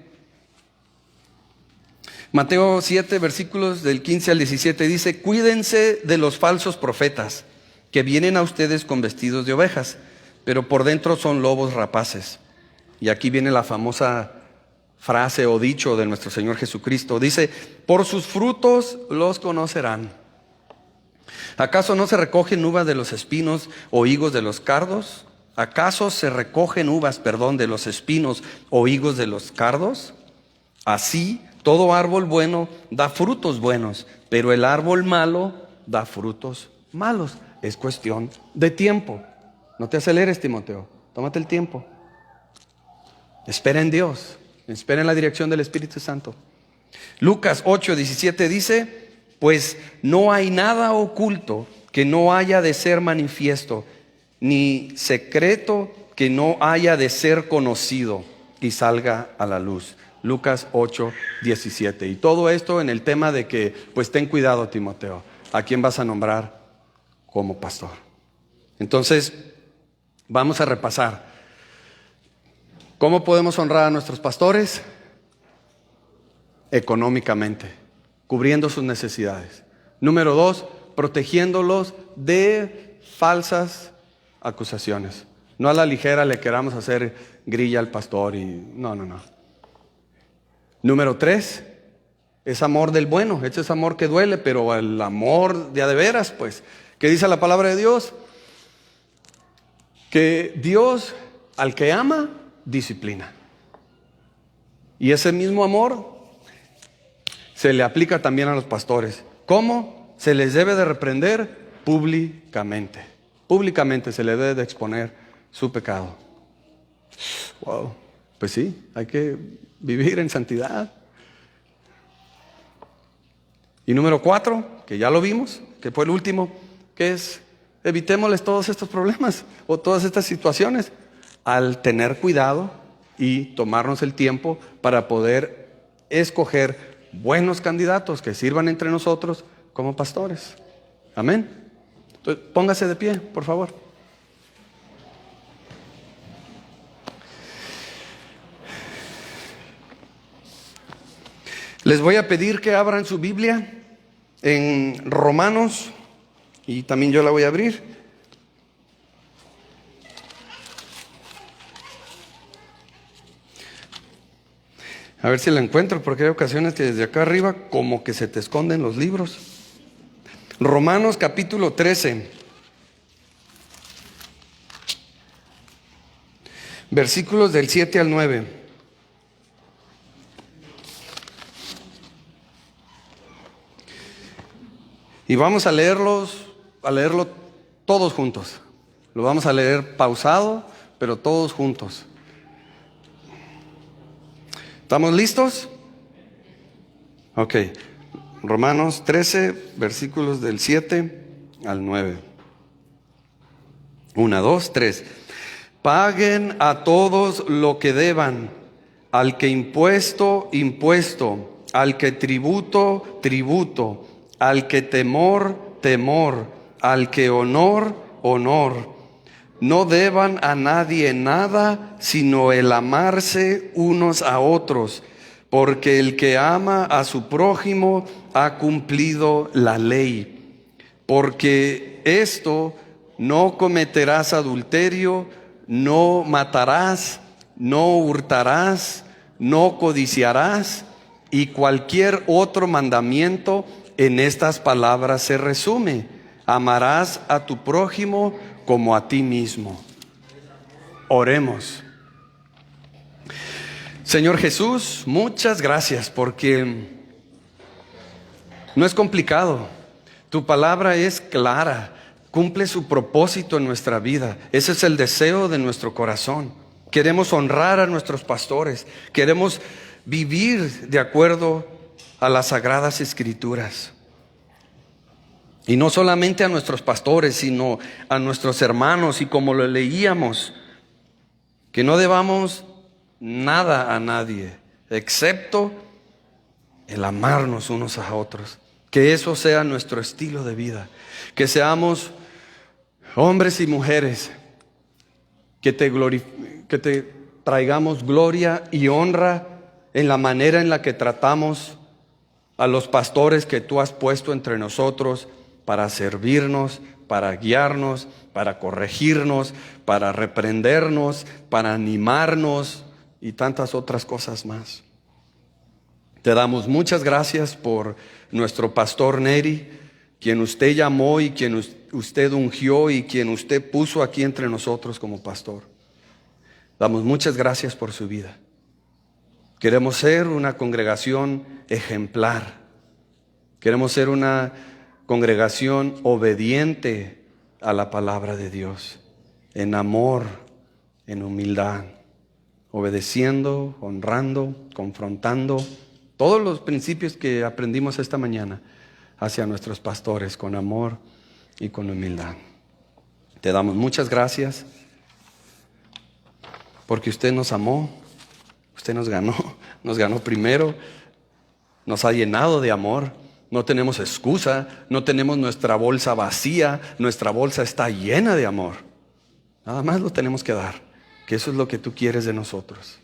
Mateo 7, versículos del 15 al 17, dice: cuídense de los falsos profetas que vienen a ustedes con vestidos de ovejas, pero por dentro son lobos rapaces. Y aquí viene la famosa frase o dicho de nuestro Señor Jesucristo. Dice: por sus frutos los conocerán. ¿Acaso no se recogen uvas de los espinos o higos de los cardos? ¿Acaso se recogen uvas, de los espinos o higos de los cardos? Así, todo árbol bueno da frutos buenos, pero el árbol malo da frutos malos. Es cuestión de tiempo. No te aceleres, Timoteo. Tómate el tiempo. Espera en Dios. Espera en la dirección del Espíritu Santo. Lucas 8, 17 dice: pues no hay nada oculto que no haya de ser manifiesto, ni secreto que no haya de ser conocido y salga a la luz. Lucas 8, 17. Y todo esto en el tema de que, pues ten cuidado, Timoteo, ¿a quién vas a nombrar como pastor? Entonces, vamos a repasar. ¿Cómo podemos honrar a nuestros pastores? Económicamente, cubriendo sus necesidades. Número 2, protegiéndolos de falsas acusaciones. No a la ligera le queramos hacer grilla al pastor y no. Número 3, es amor del bueno. Ese es amor que duele, pero el amor de a de veras, pues. ¿Qué dice la palabra de Dios? Que Dios al que ama, disciplina. Y ese mismo amor se le aplica también a los pastores. ¿Cómo? Se les debe de reprender públicamente. Públicamente se les debe de exponer su pecado. Wow. Pues sí, hay que vivir en santidad. Y número 4, que ya lo vimos, que fue el último, que es: evitémosles todos estos problemas o todas estas situaciones al tener cuidado y tomarnos el tiempo para poder escoger buenos candidatos que sirvan entre nosotros como pastores. Amén. Entonces, póngase de pie, por favor. Les voy a pedir que abran su Biblia en Romanos, y también yo la voy a abrir. A ver si la encuentro, porque hay ocasiones que desde acá arriba como que se te esconden los libros. Romanos capítulo 13. Versículos del 7 al 9. Y vamos a leerlo todos juntos. Lo vamos a leer pausado, pero todos juntos. ¿Estamos listos? Ok. Romanos 13, versículos del 7 al 9. 1, 2, 3. Paguen a todos lo que deban, al que impuesto, impuesto, al que tributo, tributo, al que temor, temor, al que honor, honor. No deban a nadie nada, sino el amarse unos a otros, porque el que ama a su prójimo ha cumplido la ley. Porque esto: no cometerás adulterio, no matarás, no hurtarás, no codiciarás, y cualquier otro mandamiento en estas palabras se resume: amarás a tu prójimo como a ti mismo. Oremos. Señor Jesús, muchas gracias, porque no es complicado. Tu palabra es clara, cumple su propósito en nuestra vida. Ese es el deseo de nuestro corazón. Queremos honrar a nuestros pastores, queremos vivir de acuerdo a las sagradas escrituras. Y no solamente a nuestros pastores, sino a nuestros hermanos. Y como lo leíamos, que no debamos nada a nadie, excepto el amarnos unos a otros. Que eso sea nuestro estilo de vida. Que seamos hombres y mujeres que te traigamos gloria y honra en la manera en la que tratamos a los pastores que tú has puesto entre nosotros, para servirnos, para guiarnos, para corregirnos, para reprendernos, para animarnos y tantas otras cosas más. Te damos muchas gracias por nuestro pastor Neri, quien usted llamó y quien usted ungió y quien usted puso aquí entre nosotros como pastor. Damos muchas gracias por su vida. Queremos ser una congregación ejemplar. Queremos ser una congregación obediente a la palabra de Dios, en amor, en humildad, obedeciendo, honrando, confrontando todos los principios que aprendimos esta mañana hacia nuestros pastores, con amor y con humildad. Te damos muchas gracias porque usted nos amó, usted nos ganó primero, nos ha llenado de amor. No tenemos excusa, no tenemos nuestra bolsa vacía, nuestra bolsa está llena de amor. Nada más lo tenemos que dar, que eso es lo que tú quieres de nosotros.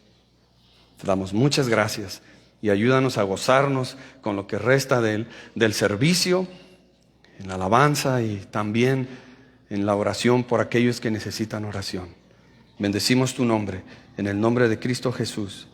Te damos muchas gracias y ayúdanos a gozarnos con lo que resta del servicio, en la alabanza y también en la oración por aquellos que necesitan oración. Bendecimos tu nombre, en el nombre de Cristo Jesús.